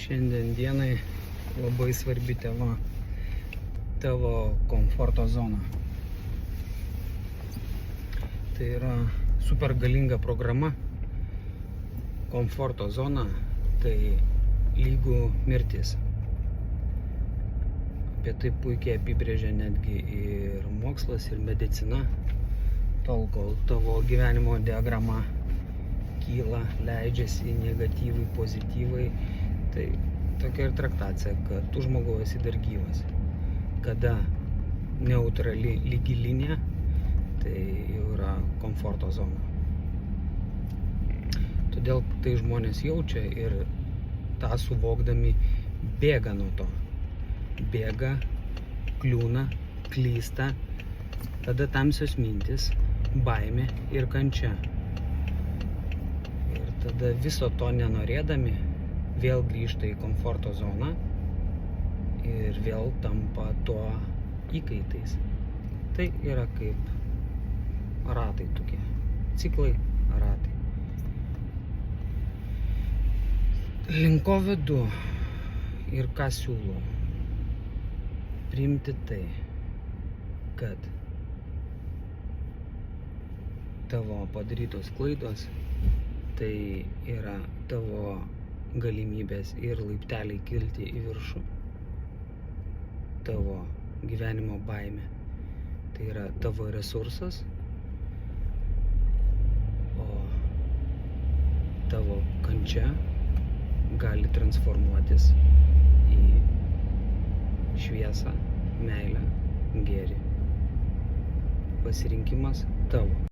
Šiandien dienai labai svarbi tema tavo komforto zona. Tai yra super galinga programa. Komforto zona tai lygu mirtis. Apie tai puikiai apibrėžia netgi ir mokslas, ir medicina. Tol, kol tavo gyvenimo diagrama kyla, leidžiasi negatyvai, pozityvai, tai tokia ir traktacija, kad tu žmogau esi dar gyvas. Kada neutrali lygi linija, tai jau yra komforto zona. Todėl tai žmonės jaučia ir tą suvokdami bėga nuo to. Bėga, kliūna, klysta, tada tamsios mintis, baimė ir kančia. Ir tada viso to nenorėdami vėl grįžta į komforto zoną ir vėl tampa tuo įkaitais. Tai yra kaip ratai tokie, ciklai, ratai. Link ko vedu ir ką siūlau? Priimti tai, kad tavo padarytos klaidos tai yra tavo galimybės ir laipteliai kilti į viršų. Tavo gyvenimo baimė tai yra tavo resursas, o tavo kančia gali transformuotis į šviesą, meilę, gėrį. Pasirinkimas tavo.